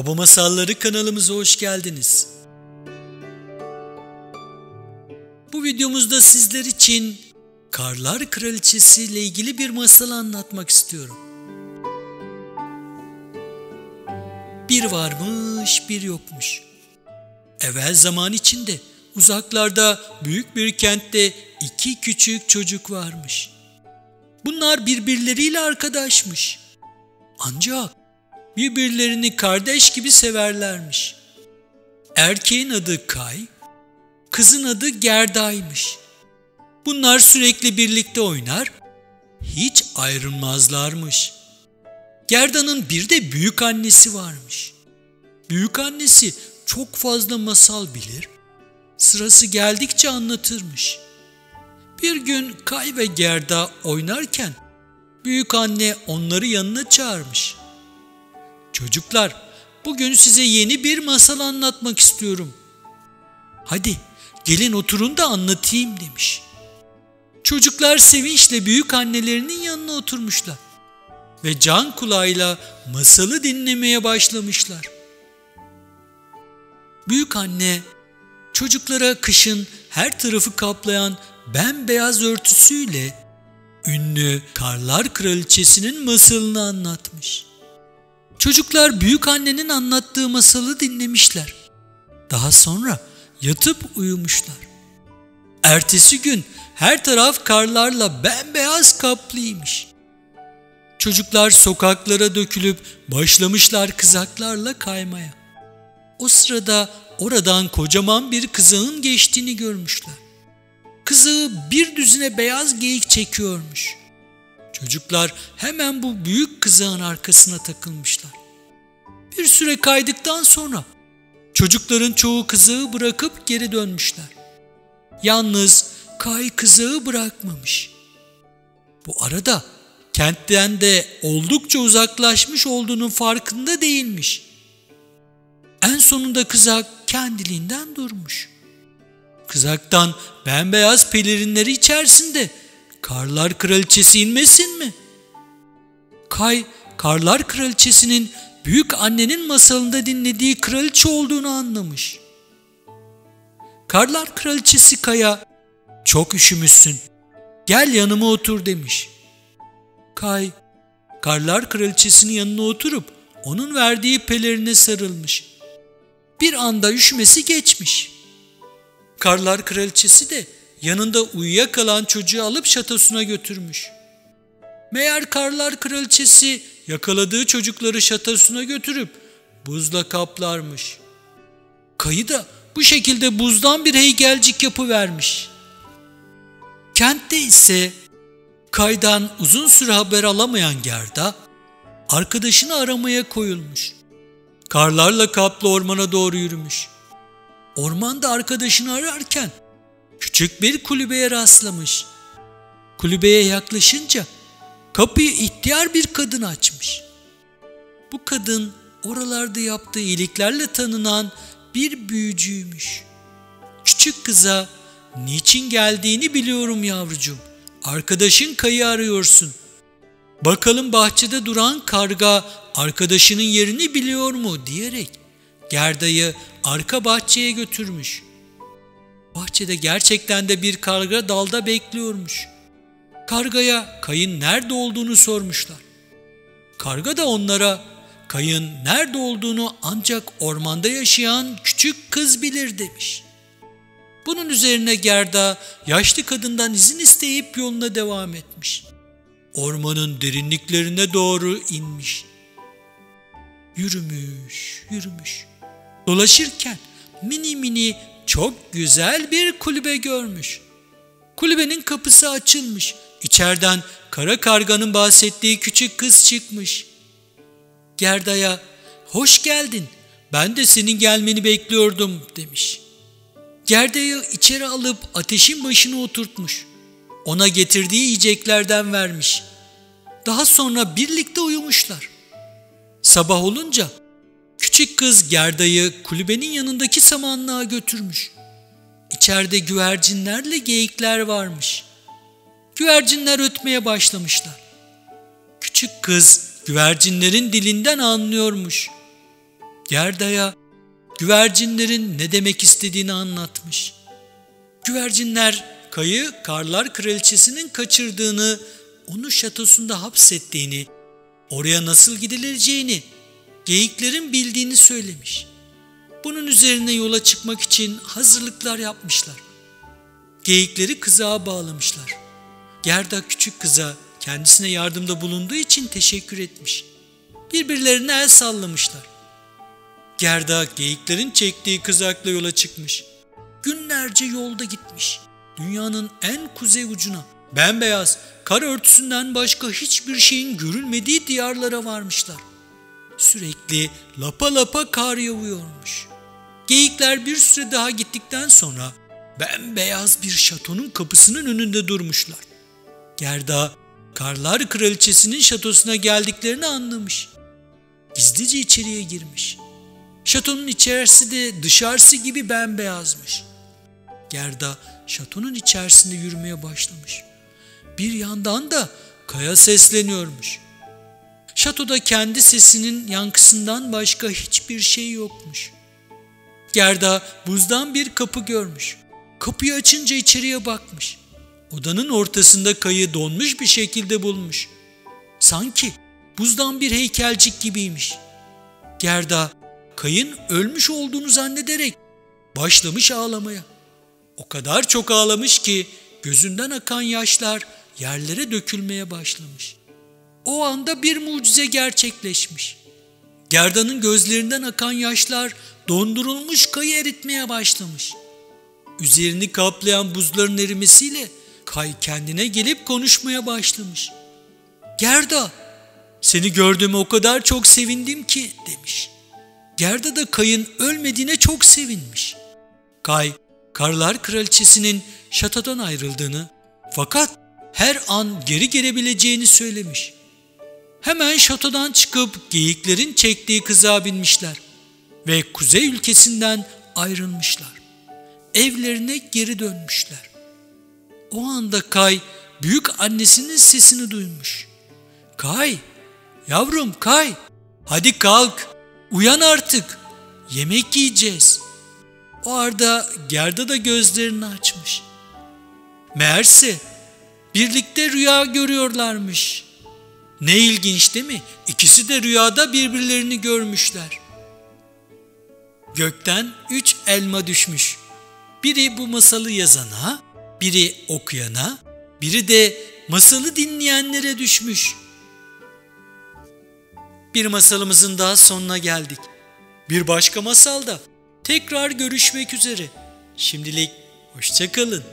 Baba Masalları kanalımıza hoş geldiniz. Bu videomuzda sizler için Karlar Kraliçesi ile ilgili bir masal anlatmak istiyorum. Bir varmış, bir yokmuş. Evvel zaman içinde uzaklarda büyük bir kentte iki küçük çocuk varmış. Bunlar birbirleriyle arkadaşmış. Ancak birbirlerini kardeş gibi severlermiş. Erkeğin adı Kay, kızın adı Gerda'ymış. Bunlar sürekli birlikte oynar, hiç ayrılmazlarmış. Gerda'nın bir de büyük annesi varmış. Büyük annesi çok fazla masal bilir, sırası geldikçe anlatırmış. Bir gün Kay ve Gerda oynarken büyük anne onları yanına çağırmış. Çocuklar, bugün size yeni bir masal anlatmak istiyorum. Hadi gelin oturun da anlatayım demiş. Çocuklar sevinçle büyük annelerinin yanına oturmuşlar ve can kulağıyla masalı dinlemeye başlamışlar. Büyük anne çocuklara kışın her tarafı kaplayan bembeyaz örtüsüyle ünlü Karlar Kraliçesi'nin masalını anlatmış. Çocuklar büyük annenin anlattığı masalı dinlemişler. Daha sonra yatıp uyumuşlar. Ertesi gün her taraf karlarla bembeyaz kaplıymış. Çocuklar sokaklara dökülüp başlamışlar kızaklarla kaymaya. O sırada oradan kocaman bir kızağın geçtiğini görmüşler. Kızağı bir düzine beyaz geyik çekiyormuş. Çocuklar hemen bu büyük kızağın arkasına takılmışlar. Bir süre kaydıktan sonra çocukların çoğu kızağı bırakıp geri dönmüşler. Yalnız Kay kızağı bırakmamış. Bu arada kentten de oldukça uzaklaşmış olduğunun farkında değilmiş. En sonunda kızak kendiliğinden durmuş. Kızaktan bembeyaz pelerinleri içerisinde Karlar Kraliçesi inmesin mi? Kay, Karlar Kraliçesi'nin büyük annenin masalında dinlediği kraliçe olduğunu anlamış. Karlar Kraliçesi Kay'a, "Çok üşümüşsün, gel yanıma otur" demiş. Kay, Karlar Kraliçesi'nin yanına oturup onun verdiği pelerine sarılmış. Bir anda üşümesi geçmiş. Karlar Kraliçesi de yanında uyuyakalan çocuğu alıp şatosuna götürmüş. Meğer Karlar Kraliçesi yakaladığı çocukları şatosuna götürüp buzla kaplarmış. Kayı da bu şekilde buzdan bir heykelcik yapıvermiş. Kentte ise Kay'dan uzun süre haber alamayan Gerda arkadaşını aramaya koyulmuş. Karlarla kaplı ormana doğru yürümüş. Ormanda arkadaşını ararken küçük bir kulübeye rastlamış. Kulübeye yaklaşınca kapıyı ihtiyar bir kadın açmış. Bu kadın oralarda yaptığı iyiliklerle tanınan bir büyücüymüş. Küçük kıza, "Niçin geldiğini biliyorum yavrucuğum. Arkadaşın Kay'ı arıyorsun. Bakalım bahçede duran karga arkadaşının yerini biliyor mu?" diyerek Gerda'yı arka bahçeye götürmüş. Bahçede gerçekten de bir karga dalda bekliyormuş. Kargaya Kay'ın nerede olduğunu sormuşlar. Karga da onlara Kay'ın nerede olduğunu ancak ormanda yaşayan küçük kız bilir demiş. Bunun üzerine Gerda yaşlı kadından izin isteyip yoluna devam etmiş. Ormanın derinliklerine doğru inmiş. Yürümüş. Dolaşırken mini mini çok güzel bir kulübe görmüş. Kulübenin kapısı açılmış. İçeriden kara karganın bahsettiği küçük kız çıkmış. Gerda'ya, "Hoş geldin. Ben de senin gelmeni bekliyordum" demiş. Gerda'yı içeri alıp ateşin başına oturtmuş. Ona getirdiği yiyeceklerden vermiş. Daha sonra birlikte uyumuşlar. Sabah olunca küçük kız Gerda'yı kulübenin yanındaki samanlığa götürmüş. İçeride güvercinlerle geyikler varmış. Güvercinler ötmeye başlamışlar. Küçük kız güvercinlerin dilinden anlıyormuş. Gerda'ya güvercinlerin ne demek istediğini anlatmış. Güvercinler Kay'ı Karlar Kraliçesi'nin kaçırdığını, onu şatosunda hapsettiğini, oraya nasıl gidileceğini, geyiklerin bildiğini söylemiş. Bunun üzerine yola çıkmak için hazırlıklar yapmışlar. Geyikleri kızağa bağlamışlar. Gerda küçük kıza kendisine yardımda bulunduğu için teşekkür etmiş. Birbirlerine el sallamışlar. Gerda geyiklerin çektiği kızakla yola çıkmış. Günlerce yolda gitmiş. Dünyanın en kuzey ucuna, bembeyaz, kar örtüsünden başka hiçbir şeyin görülmediği diyarlara varmışlar. Sürekli lapa lapa kar yağıyormuş. Geyikler bir süre daha gittikten sonra bembeyaz bir şatonun kapısının önünde durmuşlar. Gerda, Karlar Kraliçesi'nin şatosuna geldiklerini anlamış. Gizlice içeriye girmiş. Şatonun içerisi de dışarısı gibi bembeyazmış. Gerda şatonun içerisinde yürümeye başlamış. Bir yandan da Kay'a sesleniyormuş. Şatoda kendi sesinin yankısından başka hiçbir şey yokmuş. Gerda buzdan bir kapı görmüş. Kapıyı açınca içeriye bakmış. Odanın ortasında Kay'ı donmuş bir şekilde bulmuş. Sanki buzdan bir heykelcik gibiymiş. Gerda Kay'ın ölmüş olduğunu zannederek başlamış ağlamaya. O kadar çok ağlamış ki gözünden akan yaşlar yerlere dökülmeye başlamış. O anda bir mucize gerçekleşmiş. Gerda'nın gözlerinden akan yaşlar dondurulmuş Kay'ı eritmeye başlamış. Üzerini kaplayan buzların erimesiyle Kay kendine gelip konuşmaya başlamış. "Gerda, seni gördüğüme o kadar çok sevindim ki," demiş. Gerda da Kay'ın ölmediğine çok sevinmiş. Kay, Karlar Kraliçesi'nin şatodan ayrıldığını, fakat her an geri gelebileceğini söylemiş. Hemen şatodan çıkıp geyiklerin çektiği kızağa binmişler ve kuzey ülkesinden ayrılmışlar. Evlerine geri dönmüşler. O anda Kay büyük annesinin sesini duymuş. "Kay, yavrum Kay, hadi kalk, uyan artık, yemek yiyeceğiz." O arada Gerda da gözlerini açmış. Meğerse birlikte rüya görüyorlarmış. Ne ilginç değil mi? İkisi de rüyada birbirlerini görmüşler. Gökten 3 elma düşmüş. Biri bu masalı yazana, biri okuyana, biri de masalı dinleyenlere düşmüş. Bir masalımızın daha sonuna geldik. Bir başka masalda tekrar görüşmek üzere. Şimdilik hoşça kalın.